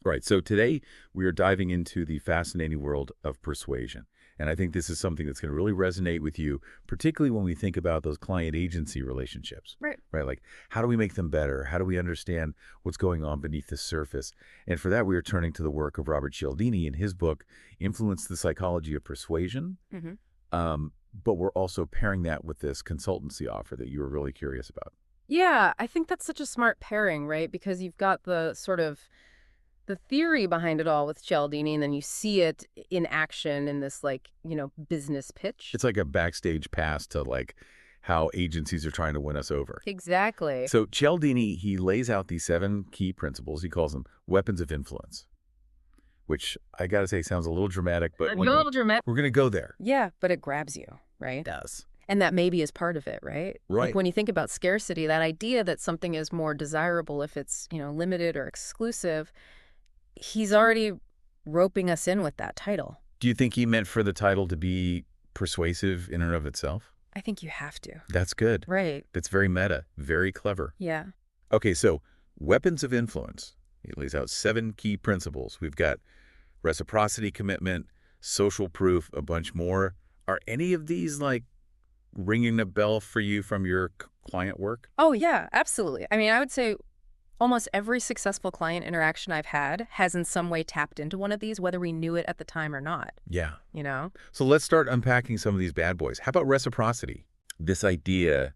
Right. So today we are diving into the fascinating world of persuasion. And I think this is something that's going to really resonate with you, particularly when we think about those client agency relationships, Right. right? Like, how do we make them better? How do we understand what's going on beneath the surface? And for that, we are turning to the work of Robert Cialdini in his book, Influence the Psychology of Persuasion. Hmm. But we're also pairing that with this consultancy offer that you were really curious about. Yeah, I think that's such a smart pairing, right? Because you've got the sort of the theory behind it all with Cialdini, and then you see it in action in this, like, business pitch. It's like a backstage pass to like how agencies are trying to win us over. Exactly. So Cialdini, he lays out these 7 key principles. He calls them weapons of influence, which I got to say sounds a little dramatic, but A little dramatic. we're going to go there. Yeah, but it grabs you, right? It does. And that maybe is part of it, right? Right. Like when you think about scarcity, that idea that something is more desirable if it's, limited or exclusive, he's already roping us in with that title. Do you think he meant for the title to be persuasive in and of itself? I think you have to. That's good. Right. That's very meta, very clever. Yeah. Okay, so weapons of influence. He lays out 7 key principles. We've got reciprocity, commitment, social proof, a bunch more. Are any of these like ringing a bell for you from your client work? Oh, yeah, absolutely. I mean, I would say almost every successful client interaction I've had has in some way tapped into one of these, whether we knew it at the time or not, Yeah. you know? So let's start unpacking some of these bad boys. How about reciprocity? This idea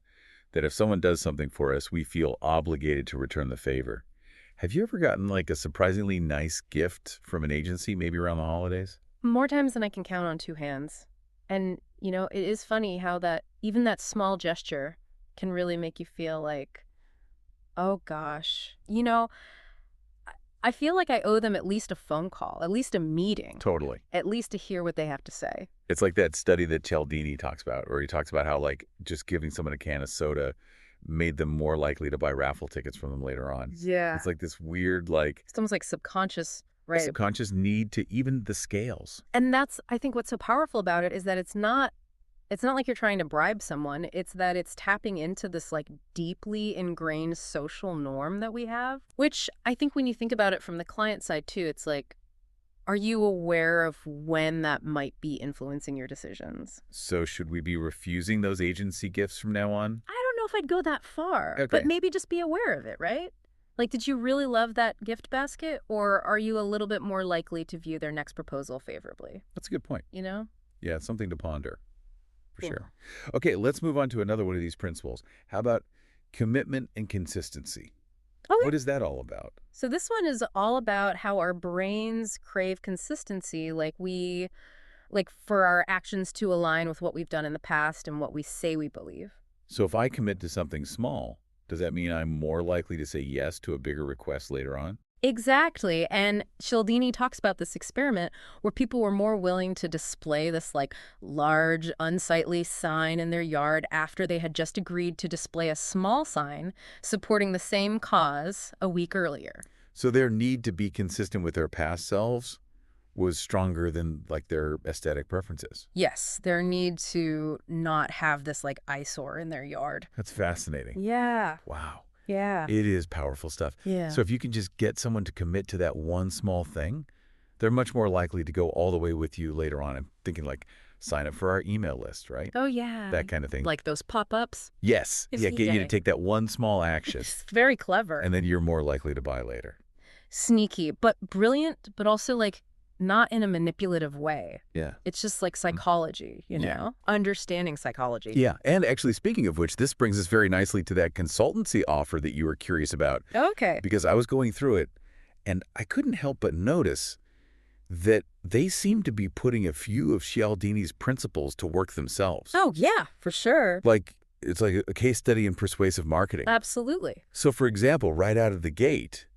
that if someone does something for us, we feel obligated to return the favor. Have you ever gotten like a surprisingly nice gift from an agency, maybe around the holidays? More times than I can count on 2 hands. And, it is funny how even that small gesture can really make you feel like, oh gosh, I feel like I owe them at least a phone call, at least a meeting, Totally. at least to hear what they have to say. It's like that study that Cialdini talks about, where he talks about how like just giving someone a can of soda made them more likely to buy raffle tickets from them later on. Yeah. It's like this weird, like It's almost like subconscious, right? subconscious need to even the scales. And that's, I think, what's so powerful about it is that it's not like you're trying to bribe someone. It's that it's tapping into this like deeply ingrained social norm that we have, which I think when you think about it from the client side too, it's like, are you aware of when that might be influencing your decisions? So should we be refusing those agency gifts from now on? I don't know if I'd go that far, Okay. but maybe just be aware of it, right? Like, did you really love that gift basket, or are you a little bit more likely to view their next proposal favorably? That's a good point. Yeah, it's something to ponder, for Cool. sure. Okay, let's move on to another one of these principles. How about commitment and consistency? Okay. What is that all about? So this one is all about how our brains crave consistency, like for our actions to align with what we've done in the past and what we say we believe. So if I commit to something small, does that mean I'm more likely to say yes to a bigger request later on? Exactly. And Cialdini talks about this experiment where people were more willing to display this like large, unsightly sign in their yard after they had just agreed to display a small sign supporting the same cause a week earlier. So their need to be consistent with their past selves was stronger than like their aesthetic preferences. Yes, their need to not have this like eyesore in their yard. That's fascinating. Yeah. Wow. Yeah. It is powerful stuff. Yeah. So if you can just get someone to commit to that one small thing, they're much more likely to go all the way with you later on. I'm thinking like sign up for our email list, right? Oh, yeah. That kind of thing. Like those pop-ups. Yes. If Yeah, you get you get to it. take that one small action, It's very clever. and then you're more likely to buy later. Sneaky, but brilliant, but also like not in a manipulative way. Yeah. It's just like psychology, Yeah. Understanding psychology. Yeah. And actually, speaking of which, this brings us very nicely to that consultancy offer that you were curious about, Okay. because I was going through it and I couldn't help but notice that they seem to be putting a few of Cialdini's principles to work themselves. Oh, yeah, for sure. Like, it's like a case study in persuasive marketing. Absolutely. So, for example, right out of the gate,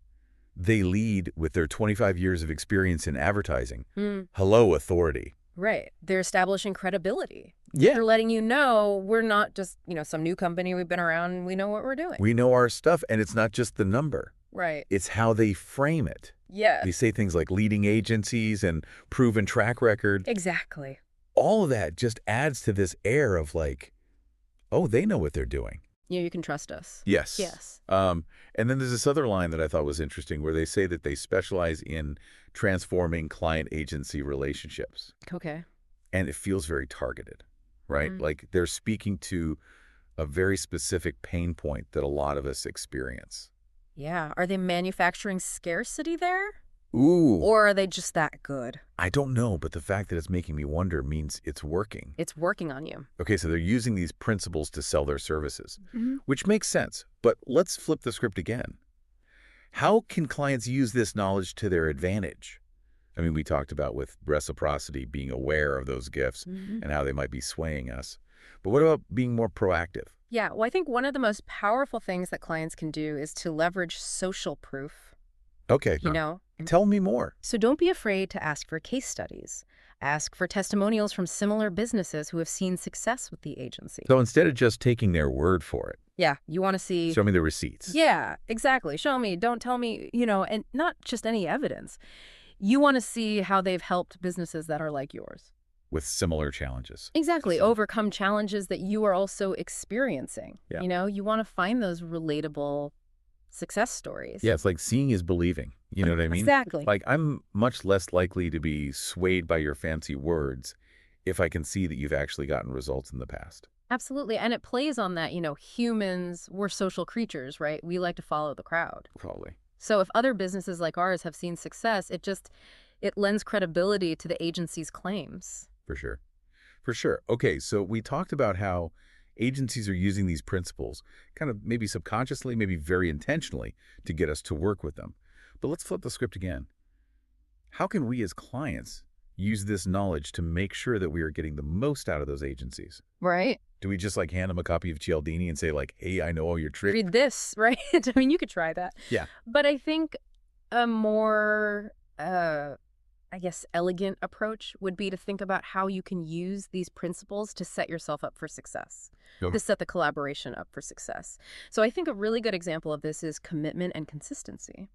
they lead with their 25 years of experience in advertising. Hello, authority. Right. They're establishing credibility. Yeah. They're letting you know we're not just, some new company. We've been around and we know what we're doing. We know our stuff, and it's not just the number. Right. It's how they frame it. Yeah. They say things like leading agencies and proven track record. Exactly. All of that just adds to this air of like, oh, they know what they're doing. You can trust us. Yes. Yes. And then there's this other line that I thought was interesting where they say that they specialize in transforming client-agency relationships. Okay. And it feels very targeted, right? Mm. Like they're speaking to a very specific pain point that a lot of us experience. Yeah. Are they manufacturing scarcity there? Ooh, Or are they just that good? I don't know, but the fact that it's making me wonder means it's working. It's working on you. Okay, so they're using these principles to sell their services, Hmm. which makes sense. But let's flip the script again. How can clients use this knowledge to their advantage? I mean, we talked about with reciprocity, being aware of those gifts Hmm. and how they might be swaying us. But what about being more proactive? Yeah. Well, I think one of the most powerful things that clients can do is to leverage social proof, Okay, you know? tell me more. So don't be afraid to ask for case studies. Ask for testimonials from similar businesses who have seen success with the agency. So instead of just taking their word for it, Yeah, you want to see. show me the receipts. Yeah, exactly. Show me. Don't tell me, and not just any evidence. You want to see how they've helped businesses that are like yours. With similar challenges. Exactly. So- Overcome challenges that you are also experiencing. Yeah. You want to find those relatable success stories. Yeah, it's like seeing is believing. You know what I mean? Exactly. Like, I'm much less likely to be swayed by your fancy words if I can see that you've actually gotten results in the past. Absolutely. And it plays on that, humans, we're social creatures, right? We like to follow the crowd. Probably. So if other businesses like ours have seen success, it lends credibility to the agency's claims. For sure. For sure. Okay, so we talked about how agencies are using these principles, kind of maybe subconsciously, maybe very intentionally, to get us to work with them. But let's flip the script again. How can we as clients use this knowledge to make sure that we are getting the most out of those agencies? Right? Do we just like hand them a copy of Cialdini and say like, hey, I know all your tricks? Read this, right? I mean, you could try that. Yeah. But I think a more, I guess, elegant approach would be to think about how you can use these principles to set yourself up for success, Okay. to set the collaboration up for success. So I think a really good example of this is commitment and consistency.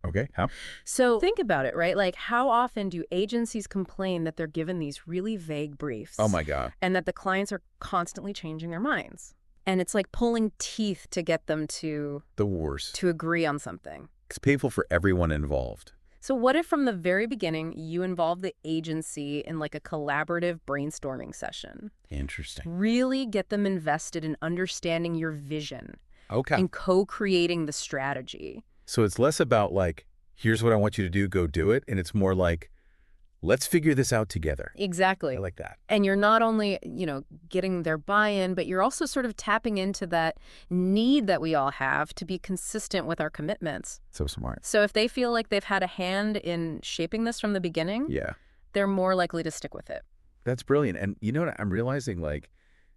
Okay, how? So think about it, right? Like, how often do agencies complain that they're given these really vague briefs? Oh my God. And that the clients are constantly changing their minds. And it's like pulling teeth to get them to The worst. agree on something. It's painful for everyone involved. So what if from the very beginning you involve the agency in like a collaborative brainstorming session? Interesting. Really get them invested in understanding your vision Okay. and co-creating the strategy. So it's less about like, here's what I want you to do, go do it. And it's more like, let's figure this out together. Exactly. I like that. And you're not only, getting their buy-in, but you're also sort of tapping into that need that we all have to be consistent with our commitments. So smart. So if they feel like they've had a hand in shaping this from the beginning, Yeah. they're more likely to stick with it. That's brilliant. And you know what? I'm realizing like,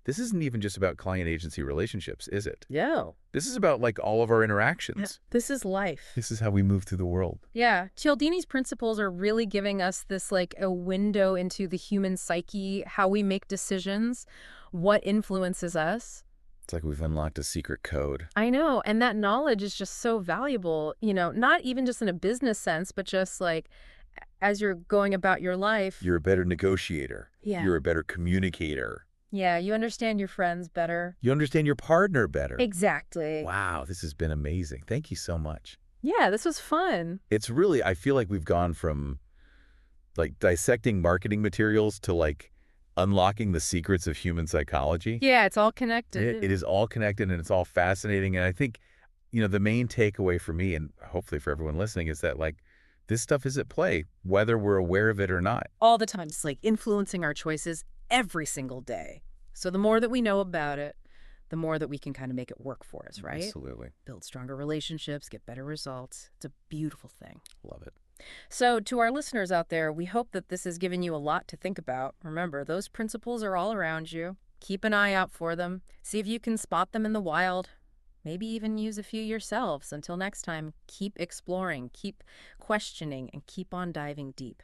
this isn't even just about client-agency relationships, is it? Yeah. This is about like all of our interactions. This is life. This is how we move through the world. Yeah. Cialdini's principles are really giving us this like a window into the human psyche, how we make decisions, what influences us. It's like we've unlocked a secret code. I know. And that knowledge is just so valuable, not even just in a business sense, but just like as you're going about your life. You're a better negotiator. Yeah. You're a better communicator. Yeah. You understand your friends better. You understand your partner better. Exactly. Wow, this has been amazing. Thank you so much. Yeah. This was fun. It's really, I feel like we've gone from like dissecting marketing materials to like unlocking the secrets of human psychology. Yeah. It's all connected. It is all connected and it's all fascinating. And I think, the main takeaway for me and hopefully for everyone listening is that like this stuff is at play, whether we're aware of it or not. All the time. It's like influencing our choices every single day. So the more that we know about it, the more that we can kind of make it work for us, right? Absolutely. Build stronger relationships, get better results. It's a beautiful thing. Love it. So to our listeners out there, we hope that this has given you a lot to think about. Remember, those principles are all around you. Keep an eye out for them. See if you can spot them in the wild. Maybe even use a few yourselves. Until next time, keep exploring, keep questioning, and keep on diving deep.